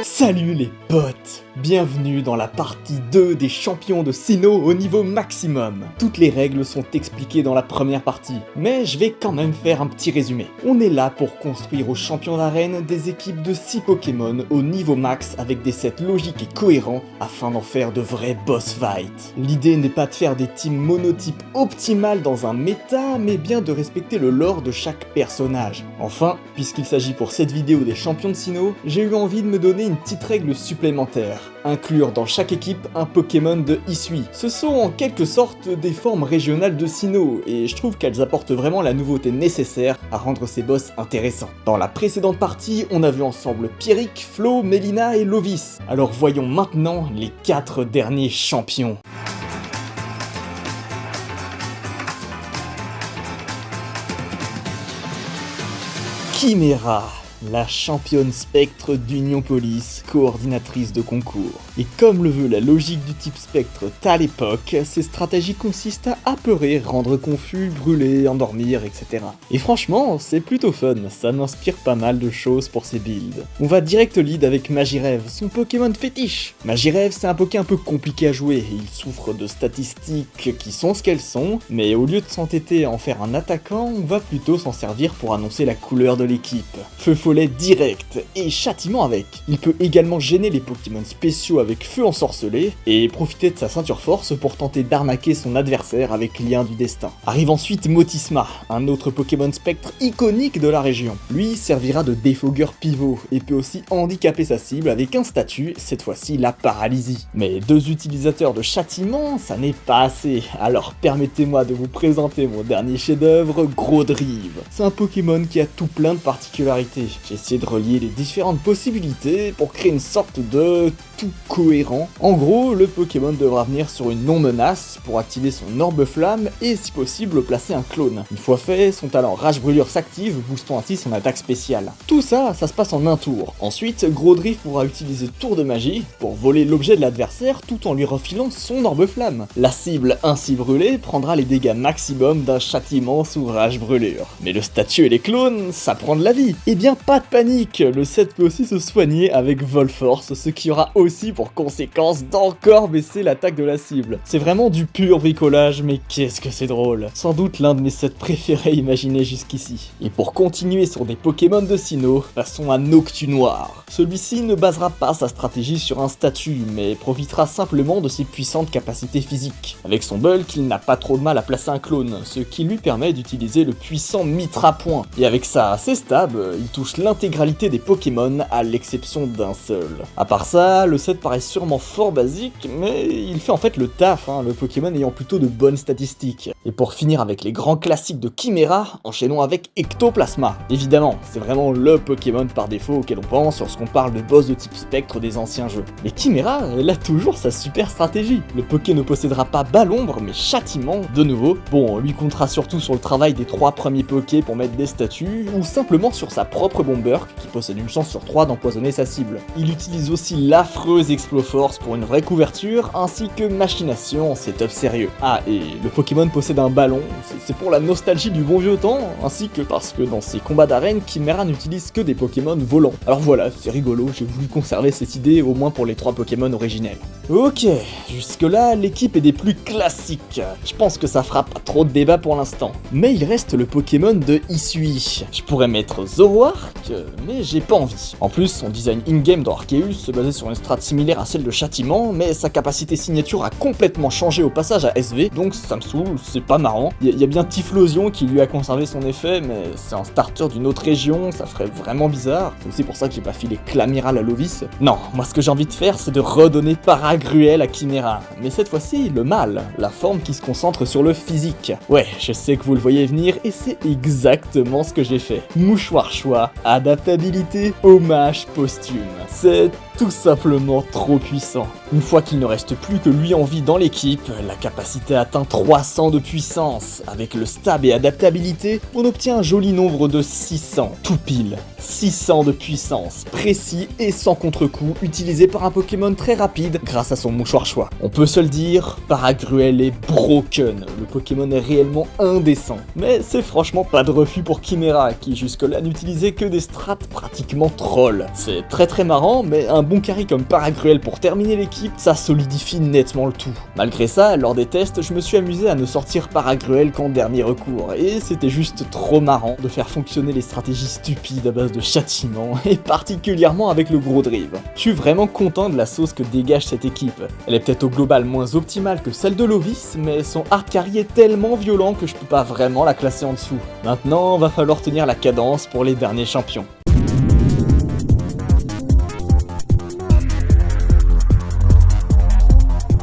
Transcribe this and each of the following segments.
Salut les potes! Bienvenue dans la partie 2 des champions de Sinnoh au niveau maximum. Toutes les règles sont expliquées dans la première partie, mais je vais quand même faire un petit résumé. On est là pour construire aux champions d'arène des équipes de 6 Pokémon au niveau max avec des sets logiques et cohérents afin d'en faire de vrais boss fights. L'idée n'est pas de faire des teams monotypes optimales dans un méta, mais bien de respecter le lore de chaque personnage. Enfin, puisqu'il s'agit pour cette vidéo des champions de Sinnoh, j'ai eu envie de me donner une petite règle supplémentaire. Inclure dans chaque équipe un Pokémon de Hisui. Ce sont en quelque sorte des formes régionales de Sinnoh, et je trouve qu'elles apportent vraiment la nouveauté nécessaire à rendre ces boss intéressants. Dans la précédente partie, on a vu ensemble Pierrick, Flo, Melina et Lovis. Alors voyons maintenant les 4 derniers champions. Chimera, la championne spectre d'Union Police, coordinatrice de concours. Et comme le veut la logique du type spectre à l'époque, ses stratégies consistent à apeurer, rendre confus, brûler, endormir, etc. Et franchement, c'est plutôt fun, ça m'inspire pas mal de choses pour ses builds. On va direct lead avec Magirev, son Pokémon fétiche. Magirev, c'est un Poké un peu compliqué à jouer, il souffre de statistiques qui sont ce qu'elles sont, mais au lieu de s'entêter à en faire un attaquant, on va plutôt s'en servir pour annoncer la couleur de l'équipe. Feu follet direct, et châtiment avec. Il peut également gêner les Pokémon spéciaux avec feu ensorcelé, et profiter de sa ceinture force pour tenter d'arnaquer son adversaire avec lien du destin. Arrive ensuite Motisma, un autre Pokémon spectre iconique de la région. Lui servira de défogueur pivot, et peut aussi handicaper sa cible avec un statut, cette fois-ci la paralysie. Mais 2 utilisateurs de châtiment, ça n'est pas assez, alors permettez-moi de vous présenter mon dernier chef-d'œuvre, Grodrive. C'est un Pokémon qui a tout plein de particularités. J'ai essayé de relier les différentes possibilités pour créer une sorte de tout cohérent. En gros, le Pokémon devra venir sur une non-menace pour activer son orbe flamme et si possible placer un clone. Une fois fait, son talent Rage Brûlure s'active, boostant ainsi son attaque spéciale. Tout ça, ça se passe en un tour. Ensuite, Grodrive pourra utiliser Tour de Magie pour voler l'objet de l'adversaire tout en lui refilant son orbe flamme. La cible ainsi brûlée prendra les dégâts maximum d'un châtiment sous Rage Brûlure. Mais le statut et les clones, ça prend de la vie. Eh bien, pas de panique, le set peut aussi se soigner avec Volforce, ce qui aura aussi pour conséquence d'encore baisser l'attaque de la cible. C'est vraiment du pur bricolage, mais qu'est-ce que c'est drôle. Sans doute l'un de mes sets préférés imaginés jusqu'ici. Et pour continuer sur des Pokémon de Sinnoh, passons à Noctunoir. Celui-ci ne basera pas sa stratégie sur un statut, mais profitera simplement de ses puissantes capacités physiques. Avec son bulk, il n'a pas trop de mal à placer un clone, ce qui lui permet d'utiliser le puissant Mitra Point. Et avec ça assez stable, il touche l'intégralité des Pokémon à l'exception d'un seul. À part ça, le set paraît sûrement fort basique, mais il fait en fait le taf, le Pokémon ayant plutôt de bonnes statistiques. Et pour finir avec les grands classiques de Chimera, enchaînons avec Ectoplasma. Évidemment, c'est vraiment le Pokémon par défaut auquel on pense lorsqu'on parle de boss de type spectre des anciens jeux. Mais Chimera, elle a toujours sa super stratégie. Le Poké ne possédera pas Bas-l'ombre, mais châtiment, de nouveau. Bon, on lui comptera surtout sur le travail des 3 premiers Poké pour mettre des statuts, ou simplement sur sa propre Bomberk, qui possède une chance sur 3 d'empoisonner sa cible. Il utilise aussi l'affreuse Exploforce pour une vraie couverture, ainsi que Machination en setup sérieux. Ah, et le Pokémon possède un ballon, c'est pour la nostalgie du bon vieux temps, ainsi que parce que dans ses combats d'arène, Chimera n'utilise que des Pokémon volants. Alors voilà, c'est rigolo, j'ai voulu conserver cette idée au moins pour les 3 Pokémon originels. Ok, jusque-là, l'équipe est des plus classiques. Je pense que ça fera pas trop de débat pour l'instant. Mais il reste le Pokémon de Hisui. Je pourrais mettre Zoroark, mais j'ai pas envie. En plus, son design in-game dans Arceus se basait sur une strat similaire à celle de Châtiment, mais sa capacité signature a complètement changé au passage à SV, donc ça me saoule, c'est pas marrant. Il y a bien Typhlosion qui lui a conservé son effet, mais c'est un starter d'une autre région, ça ferait vraiment bizarre. C'est aussi pour ça que j'ai pas filé Clamiral à Lovis. Non, moi ce que j'ai envie de faire, c'est de redonner Paragruel à Chimera. Mais cette fois-ci, le mâle, la forme qui se concentre sur le physique. Ouais, je sais que vous le voyez venir, et c'est exactement ce que j'ai fait. Mouchoir choix, adaptabilité, hommage posthume. C'est tout simplement trop puissant. Une fois qu'il ne reste plus que lui en vie dans l'équipe, la capacité atteint 300 de puissance. Avec le stab et adaptabilité, on obtient un joli nombre de 600, tout pile. 600 de puissance, précis et sans contre-coup, utilisé par un Pokémon très rapide grâce à son mouchoir choix. On peut se le dire, Paragruel est broken, le Pokémon est réellement indécent. Mais c'est franchement pas de refus pour Chimera, qui jusque-là n'utilisait que des strat pratiquement troll. C'est très marrant, mais un bon carry comme Paragruel pour terminer l'équipe, ça solidifie nettement le tout. Malgré ça, lors des tests, je me suis amusé à ne sortir Paragruel qu'en dernier recours, et c'était juste trop marrant de faire fonctionner les stratégies stupides à base de châtiment, et particulièrement avec le gros drive. Je suis vraiment content de la sauce que dégage cette équipe. Elle est peut-être au global moins optimale que celle de Lovis, mais son hard carry est tellement violent que je peux pas vraiment la classer en dessous. Maintenant, va falloir tenir la cadence pour les derniers champions.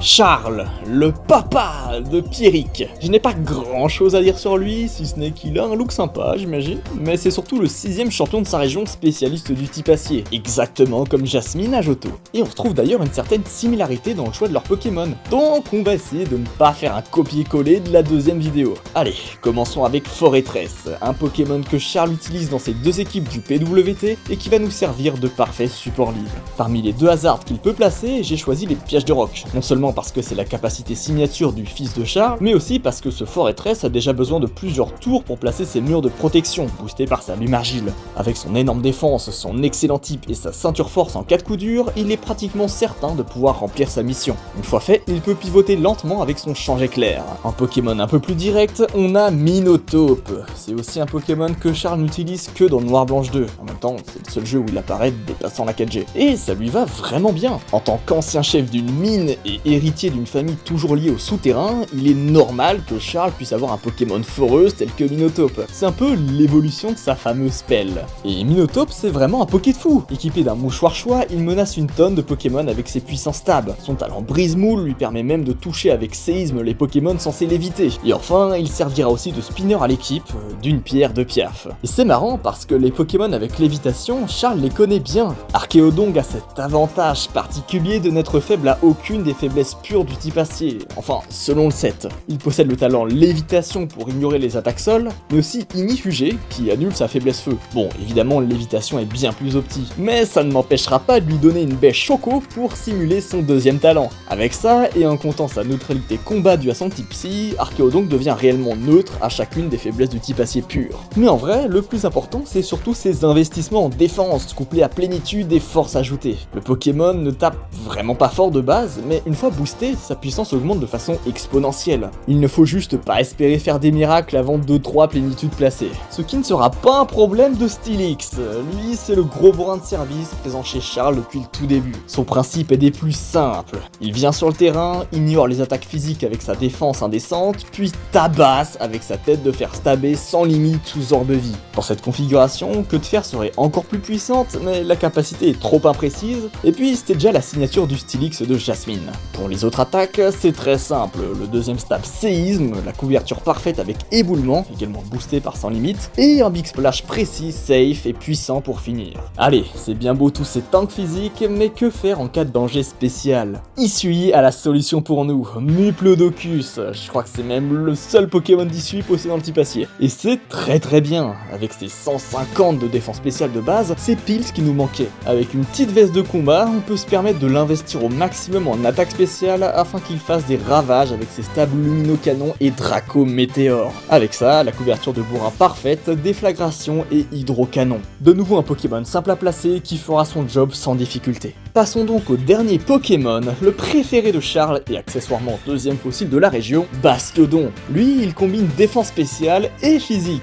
Charles, le papa de Pierrick. Je n'ai pas grand chose à dire sur lui, si ce n'est qu'il a un look sympa, j'imagine, mais c'est surtout le 6ème champion de sa région spécialiste du type acier, exactement comme Jasmine à Johto. Et on retrouve d'ailleurs une certaine similarité dans le choix de leurs Pokémon, donc on va essayer de ne pas faire un copier-coller de la deuxième vidéo. Allez, commençons avec Forretress, un Pokémon que Charles utilise dans ses deux équipes du PWT et qui va nous servir de parfait support lead. Parmi les deux hasards qu'il peut placer, j'ai choisi les pièges de roc, non seulement parce que c'est la capacité signature du fils de Charles, mais aussi parce que ce Forretress a déjà besoin de plusieurs tours pour placer ses murs de protection, boostés par sa lume argile. Avec son énorme défense, son excellent type et sa ceinture force en 4 coups durs, il est pratiquement certain de pouvoir remplir sa mission. Une fois fait, il peut pivoter lentement avec son change éclair. En Pokémon un peu plus direct, on a Minotape. C'est aussi un Pokémon que Charles n'utilise que dans Noir Blanche 2. En même temps, c'est le seul jeu où il apparaît dépassant la 4G. Et ça lui va vraiment bien. En tant qu'ancien chef d'une mine et héritier d'une famille toujours liée au souterrain, il est normal que Charles puisse avoir un Pokémon foreuse tel que Minotape. C'est un peu l'évolution de sa fameuse spell. Et Minotape, c'est vraiment un Poké de fou. Équipé d'un mouchoir choix, il menace une tonne de Pokémon avec ses puissants stabs. Son talent brise-moule lui permet même de toucher avec séisme les Pokémon censés l'éviter. Et enfin, il servira aussi de spinner à l'équipe, d'une pierre deux piafs. Et c'est marrant parce que les Pokémon avec lévitation, Charles les connaît bien. Archéodong a cet avantage particulier de n'être faible à aucune des faiblesses pures du type acier, enfin selon le set. Il possède le talent lévitation pour ignorer les attaques sol, mais aussi ignifugé qui annule sa faiblesse feu. Bon, évidemment lévitation est bien plus opti, mais ça ne m'empêchera pas de lui donner une bêche choco pour simuler son deuxième talent. Avec ça, et en comptant sa neutralité combat due à son type psy, Archéodong devient réellement neutre à chacune des faiblesses du type acier pur. Mais en vrai, le plus important c'est surtout ses investissements en défense, couplés à plénitude et force ajoutée. Le Pokémon ne tape vraiment pas fort de base, mais une fois boosté, sa puissance augmente de façon exponentielle. Il ne faut juste pas espérer faire des miracles avant 2-3 plénitudes placées. Ce qui ne sera pas un problème de Steelix. Lui, c'est le gros bourrin de service présent chez Charles depuis le tout début. Son principe est des plus simples. Il vient sur le terrain, ignore les attaques physiques avec sa défense indécente, puis tabasse avec sa tête de fer stabber sans limite sous orbe vie. Pour cette configuration, Queue de Fer serait encore plus puissante, mais la capacité est trop imprécise, et puis c'était déjà la signature du Steelix de Jasmine. Pour les autres attaques, c'est très simple, le deuxième stab séisme, la couverture parfaite avec éboulement, également boosté par sans limite, et un big splash précis, safe et puissant pour finir. Allez, c'est bien beau tous ces tanks physiques, mais que faire en cas de danger spécial? Issui a la solution pour nous, Muplodocus, je crois que c'est même le seul Pokémon d'Issui possédant dans le type acier. Et c'est très bien, avec ses 150 de défense spéciale de base, c'est pile ce qui nous manquait. Avec une petite veste de combat, on peut se permettre de l'investir au maximum en attaque spéciale afin qu'il fasse des ravages avec ses stabs lumino-canon et Draco Météore. Avec ça, la couverture de bourrin parfaite, déflagration et hydrocanon. De nouveau un Pokémon simple à placer qui fera son job sans difficulté. Passons donc au dernier Pokémon, le préféré de Charles et accessoirement deuxième fossile de la région, Bastiodon. Lui, il combine défense spéciale et physique.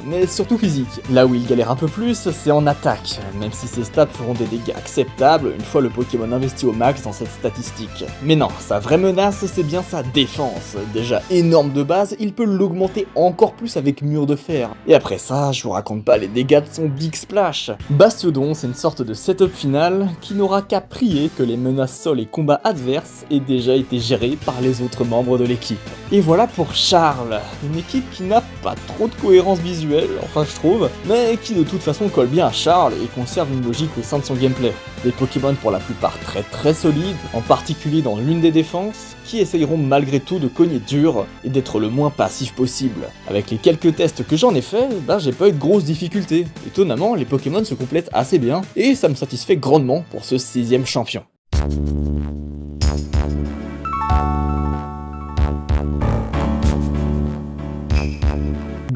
Mais surtout physique. Là où il galère un peu plus, c'est en attaque, même si ses stats feront des dégâts acceptables une fois le Pokémon investi au max dans cette statistique. Mais non, sa vraie menace, c'est bien sa défense. Déjà énorme de base, il peut l'augmenter encore plus avec Mur de Fer. Et après ça, je vous raconte pas les dégâts de son Big Splash. Bastiodon, c'est une sorte de setup final qui n'aura qu'à prier que les menaces sol et combats adverses aient déjà été gérés par les autres membres de l'équipe. Et voilà pour Charles, une équipe qui n'a pas trop de cohérence visuelle, enfin je trouve, mais qui de toute façon colle bien à Charles et conserve une logique au sein de son gameplay. Des Pokémon pour la plupart très solides, en particulier dans l'une des défenses, qui essayeront malgré tout de cogner dur et d'être le moins passif possible. Avec les quelques tests que j'en ai fait, j'ai pas eu de grosses difficultés. Étonnamment, les Pokémon se complètent assez bien, et ça me satisfait grandement pour ce 6ème champion.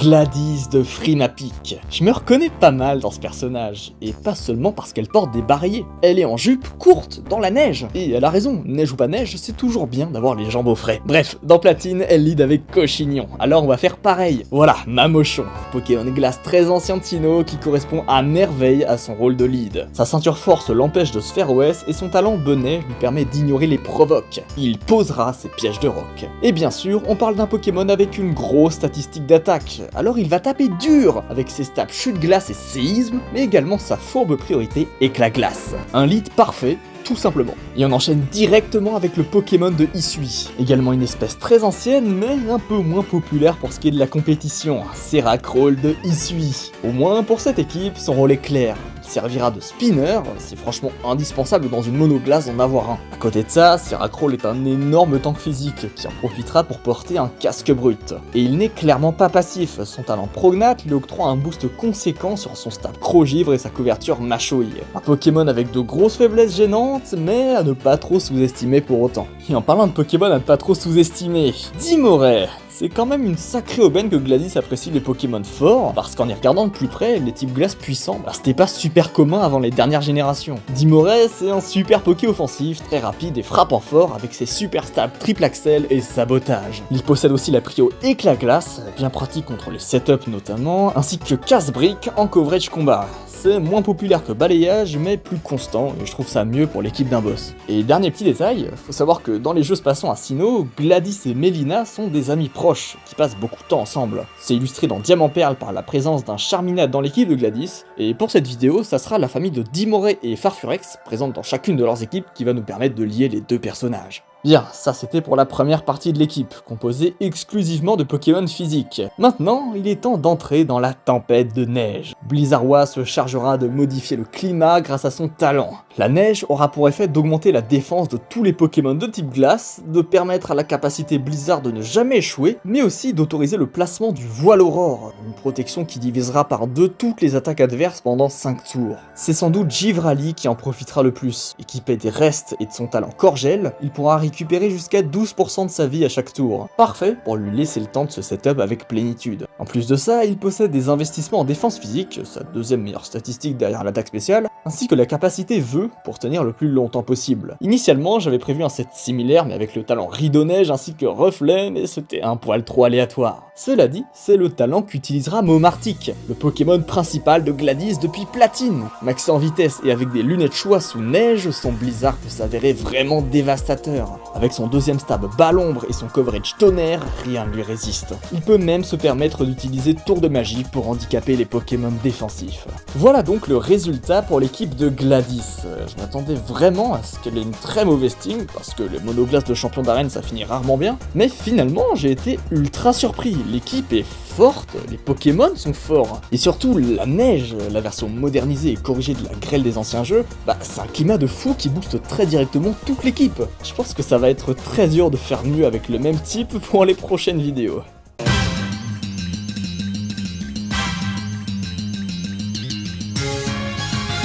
Gladys de Freemapeak. Je me reconnais pas mal dans ce personnage, et pas seulement parce qu'elle porte des barillet. Elle est en jupe courte, dans la neige. Et elle a raison, neige ou pas neige, c'est toujours bien d'avoir les jambes au frais. Bref, dans Platine, elle lead avec Cochignon. Alors on va faire pareil. Voilà, Mamochon, Pokémon glace très ancien de Sinnoh qui correspond à merveille à son rôle de lead. Sa ceinture force l'empêche de se faire OS et son talent bonnet lui permet d'ignorer les provoques. Il posera ses pièges de roc. Et bien sûr, on parle d'un Pokémon avec une grosse statistique d'attaque. Alors il va taper dur avec ses stats chute glace et séisme, mais également sa fourbe priorité éclat glace. Un lead parfait, tout simplement. Et on enchaîne directement avec le Pokémon de Hisui. Également une espèce très ancienne, mais un peu moins populaire pour ce qui est de la compétition. Seracroll de Hisui. Au moins pour cette équipe, son rôle est clair. Il servira de spinner, c'est franchement indispensable dans une monoglace d'en avoir un. À côté de ça, Seracroll est un énorme tank physique qui en profitera pour porter un casque brut. Et il n'est clairement pas passif, son talent prognate lui octroie un boost conséquent sur son stab Crogivre et sa couverture Machouille. Un Pokémon avec de grosses faiblesses gênantes, mais à ne pas trop sous-estimer pour autant. Et en parlant de Pokémon à ne pas trop sous-estimer, Dimoré. C'est quand même une sacrée aubaine que Gladys apprécie les Pokémon forts, parce qu'en y regardant de plus près, les types glace puissants, c'était pas super commun avant les dernières générations. Dimoré, c'est un super Poké offensif, très rapide et frappant fort, avec ses super stabs triple axel et sabotage. Il possède aussi la prio éclat glace, bien pratique contre les setups notamment, ainsi que casse-brique en coverage combat. C'est moins populaire que balayage, mais plus constant, et je trouve ça mieux pour l'équipe d'un boss. Et dernier petit détail, faut savoir que dans les jeux se passant à Sinnoh, Gladys et Melina sont des amis proches, qui passent beaucoup de temps ensemble. C'est illustré dans Diamant Perle par la présence d'un Charminade dans l'équipe de Gladys, et pour cette vidéo, ça sera la famille de Dimoré et Farfurex, présente dans chacune de leurs équipes, qui va nous permettre de lier les deux personnages. Bien, ça c'était pour la première partie de l'équipe, composée exclusivement de Pokémon physiques. Maintenant, il est temps d'entrer dans la tempête de neige. Blizzardois se chargera de modifier le climat grâce à son talent. La neige aura pour effet d'augmenter la défense de tous les Pokémon de type glace, de permettre à la capacité Blizzard de ne jamais échouer, mais aussi d'autoriser le placement du Voile Aurore, une protection qui divisera par 2 toutes les attaques adverses pendant 5 tours. C'est sans doute Givrali qui en profitera le plus. Équipé des restes et de son talent Corgel, il pourra récupérer jusqu'à 12% de sa vie à chaque tour. Parfait pour lui laisser le temps de se setup avec plénitude. En plus de ça, il possède des investissements en défense physique, sa deuxième meilleure statistique derrière l'attaque spéciale, ainsi que la capacité Vœu pour tenir le plus longtemps possible. Initialement, j'avais prévu un set similaire mais avec le talent Rideau-Neige ainsi que Reflet, mais c'était un poil trop aléatoire. Cela dit, c'est le talent qu'utilisera Momartic, le Pokémon principal de Gladys depuis Platine. Maxé en vitesse et avec des lunettes choix sous neige, son Blizzard peut s'avérer vraiment dévastateur. Avec son deuxième stab Balombre et son coverage Tonnerre, rien ne lui résiste. Il peut même se permettre d'utiliser Tour de Magie pour handicaper les Pokémon défensifs. Voilà donc le résultat pour l'équipe de Gladys. Je m'attendais vraiment à ce qu'elle ait une très mauvaise team, parce que les monoglaces de champion d'arène ça finit rarement bien, mais finalement j'ai été ultra surpris. L'équipe est forte, les Pokémon sont forts, et surtout la neige, la version modernisée et corrigée de la grêle des anciens jeux, c'est un climat de fou qui booste très directement toute l'équipe. Je pense que ça va être très dur de faire mieux avec le même type pour les prochaines vidéos.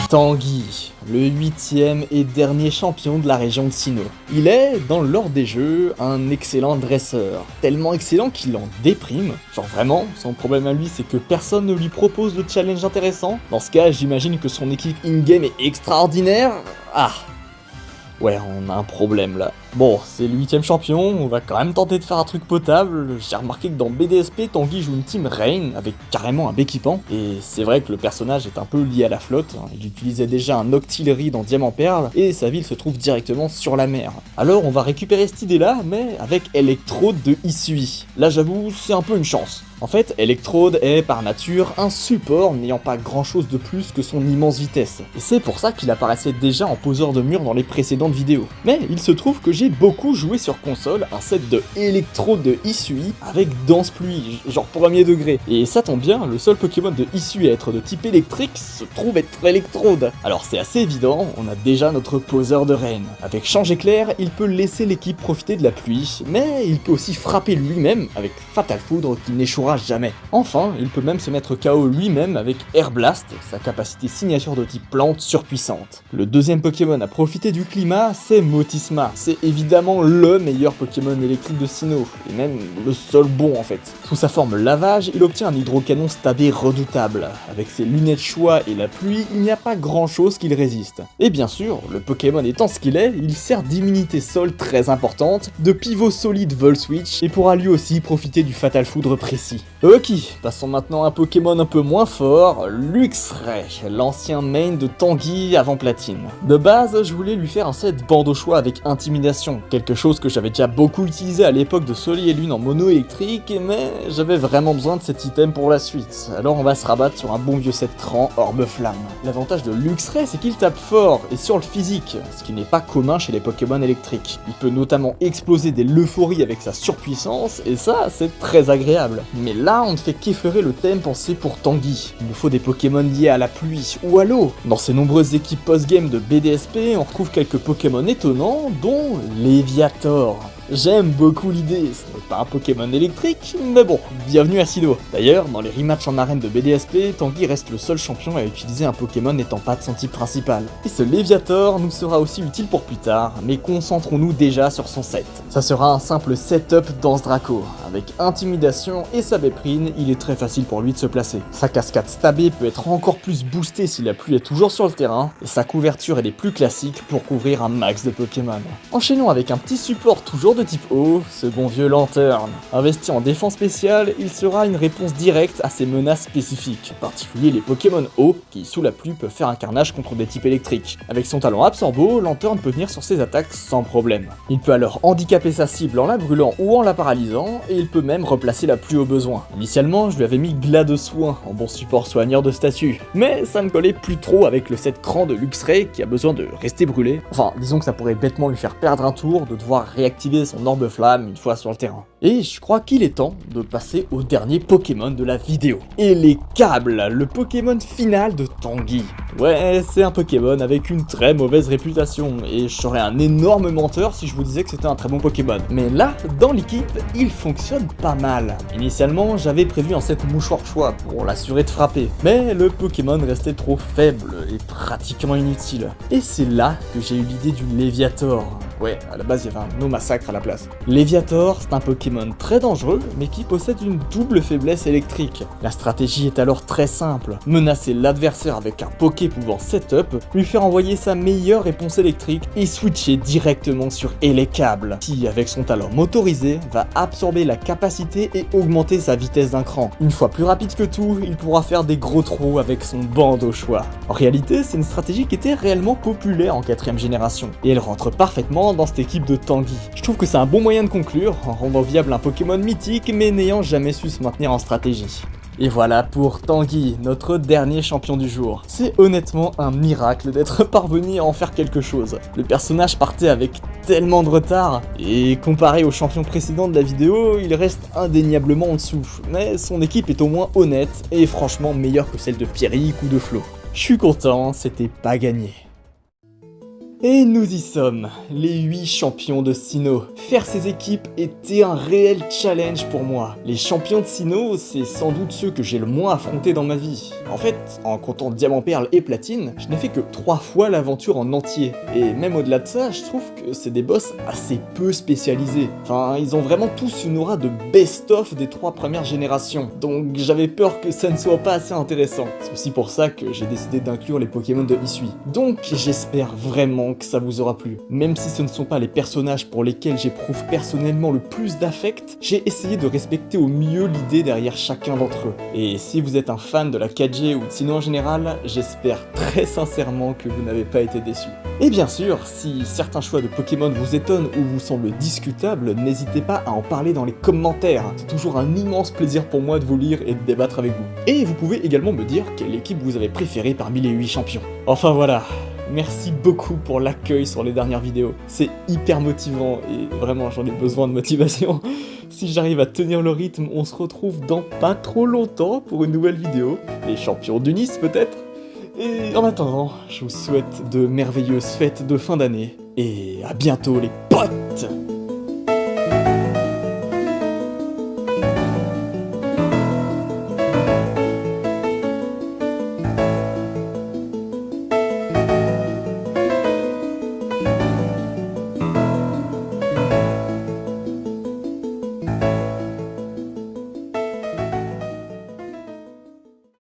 Tanguy, le 8e et dernier champion de la région de Sinnoh. Il est, dans l'ordre des jeux, un excellent dresseur. Tellement excellent qu'il en déprime. Genre vraiment, son problème à lui c'est que personne ne lui propose de challenge intéressant. Dans ce cas, j'imagine que son équipe in-game est extraordinaire. Ouais, on a un problème là. Bon, c'est le 8ème champion, on va quand même tenter de faire un truc potable. J'ai remarqué que dans BDSP, Tanguy joue une team Rain avec carrément un Béquipant. Et c'est vrai que le personnage est un peu lié à la flotte. Il utilisait déjà un Octillery dans Diamant Perle et sa ville se trouve directement sur la mer. Alors on va récupérer cette idée là, mais avec Electrode de Hisui. Là j'avoue, c'est un peu une chance. En fait, Electrode est par nature un support n'ayant pas grand chose de plus que son immense vitesse. Et c'est pour ça qu'il apparaissait déjà en poseur de mur dans les précédentes vidéos. Mais il se trouve que j'ai beaucoup joué sur console un set de Electrode de Hisui avec Danse Pluie, genre premier degré. Et ça tombe bien, le seul Pokémon de Hisui à être de type électrique se trouve être Electrode. Alors c'est assez évident, on a déjà notre poseur de reine. Avec Change Éclair, il peut laisser l'équipe profiter de la pluie, mais il peut aussi frapper lui-même avec Fatal Foudre qui n'échouera jamais. Enfin, il peut même se mettre KO lui-même avec Air Blast, sa capacité signature de type plante surpuissante. Le deuxième Pokémon à profiter du climat, c'est Motisma. C'est évidemment le meilleur Pokémon électrique de Sinnoh, et même le seul bon en fait. Sous sa forme lavage, il obtient un hydrocanon stabé redoutable. Avec ses lunettes choix et la pluie, il n'y a pas grand chose qui le résiste. Et bien sûr, le Pokémon étant ce qu'il est, il sert d'immunité sol très importante, de pivot solide Volt Switch, et pourra lui aussi profiter du Fatal Foudre précis. Ok, passons maintenant à un Pokémon un peu moins fort, Luxray, l'ancien main de Tanguy avant Platine. De base, je voulais lui faire un set bande au choix avec Intimidation, quelque chose que j'avais déjà beaucoup utilisé à l'époque de Soleil et Lune en mono électrique, mais j'avais vraiment besoin de cet item pour la suite, alors on va se rabattre sur un bon vieux set cran Orbe Flamme. L'avantage de Luxray, c'est qu'il tape fort et sur le physique, ce qui n'est pas commun chez les Pokémon électriques. Il peut notamment exploser des Leuphories avec sa surpuissance, et ça, c'est très agréable. Mais là, on ne fait qu'effleurer le thème pensé pour Tanguy. Il nous faut des Pokémon liés à la pluie ou à l'eau. Dans ces nombreuses équipes post-game de BDSP, on retrouve quelques Pokémon étonnants, dont Léviator. J'aime beaucoup l'idée, ce n'est pas un Pokémon électrique, mais bon, bienvenue à Sinnoh. D'ailleurs, dans les rematchs en arène de BDSP, Tanguy reste le seul champion à utiliser un Pokémon n'étant pas de son type principal. Et ce Léviator nous sera aussi utile pour plus tard, mais concentrons-nous déjà sur son set. Ça sera un simple setup Danse Draco. Avec Intimidation et Sabéprine, il est très facile pour lui de se placer. Sa cascade stabée peut être encore plus boostée si la pluie est toujours sur le terrain, et sa couverture est des plus classiques pour couvrir un max de Pokémon. Enchaînons avec un petit support toujours de type eau, ce bon vieux Lanterne. Investi en défense spéciale, il sera une réponse directe à ses menaces spécifiques, en particulier les Pokémon eau, qui sous la pluie peuvent faire un carnage contre des types électriques. Avec son talent Absorbo, Lanterne peut venir sur ses attaques sans problème. Il peut alors handicaper sa cible en la brûlant ou en la paralysant, et il peut même replacer la pluie au besoin. Initialement, je lui avais mis Glas de Soin en bon support soigneur de statut, mais ça ne collait plus trop avec le set cran de Luxray qui a besoin de rester brûlé. Enfin, disons que ça pourrait bêtement lui faire perdre un tour, de devoir réactiver son Orbe Flamme une fois sur le terrain. Et je crois qu'il est temps de passer au dernier Pokémon de la vidéo. Elekable, le Pokémon final de Tanguy. Ouais, c'est un Pokémon avec une très mauvaise réputation, et je serais un énorme menteur si je vous disais que c'était un très bon Pokémon. Mais là, dans l'équipe, il fonctionne pas mal. Initialement, j'avais prévu un set mouchoir choix pour l'assurer de frapper, mais le Pokémon restait trop faible et pratiquement inutile. Et c'est là que j'ai eu l'idée du Léviator. Ouais, à la base, il y avait un No Massacre à la place. Léviator, c'est un Pokémon très dangereux, mais qui possède une double faiblesse électrique. La stratégie est alors très simple. Menacer l'adversaire avec un Poké pouvant setup, lui faire envoyer sa meilleure réponse électrique et switcher directement sur Elekable, qui, avec son talent motorisé, va absorber la capacité et augmenter sa vitesse d'un cran. Une fois plus rapide que tout, il pourra faire des gros trous avec son bande au choix. En réalité, c'est une stratégie qui était réellement populaire en 4ème génération, et elle rentre parfaitement dans cette équipe de Tanguy. Je trouve que c'est un bon moyen de conclure, en rendant viable un Pokémon mythique mais n'ayant jamais su se maintenir en stratégie. Et voilà pour Tanguy, notre dernier champion du jour. C'est honnêtement un miracle d'être parvenu à en faire quelque chose. Le personnage partait avec tellement de retard, et comparé au champion précédent de la vidéo, il reste indéniablement en dessous. Mais son équipe est au moins honnête, et franchement meilleure que celle de Pierrick ou de Flo. Je suis content, c'était pas gagné. Et nous y sommes, les 8 champions de Sinnoh. Faire ces équipes était un réel challenge pour moi. Les champions de Sinnoh, c'est sans doute ceux que j'ai le moins affrontés dans ma vie. En fait, en comptant Diamant Perle et Platine, je n'ai fait que 3 fois l'aventure en entier. Et même au-delà de ça, je trouve que c'est des boss assez peu spécialisés. Enfin, ils ont vraiment tous une aura de best-of des 3 premières générations. Donc j'avais peur que ça ne soit pas assez intéressant. C'est aussi pour ça que j'ai décidé d'inclure les Pokémon de Hisui. Donc j'espère vraiment que ça vous aura plu. Même si ce ne sont pas les personnages pour lesquels j'éprouve personnellement le plus d'affect, j'ai essayé de respecter au mieux l'idée derrière chacun d'entre eux. Et si vous êtes un fan de la 4G ou de Sinnoh en général, j'espère très sincèrement que vous n'avez pas été déçus. Et bien sûr, si certains choix de Pokémon vous étonnent ou vous semblent discutables, n'hésitez pas à en parler dans les commentaires. C'est toujours un immense plaisir pour moi de vous lire et de débattre avec vous. Et vous pouvez également me dire quelle équipe vous avez préférée parmi les 8 champions. Enfin voilà. Merci beaucoup pour l'accueil sur les dernières vidéos, c'est hyper motivant et vraiment j'en ai besoin de motivation. Si j'arrive à tenir le rythme, on se retrouve dans pas trop longtemps pour une nouvelle vidéo, les champions du Nice peut-être. Et en attendant, je vous souhaite de merveilleuses fêtes de fin d'année et à bientôt les potes!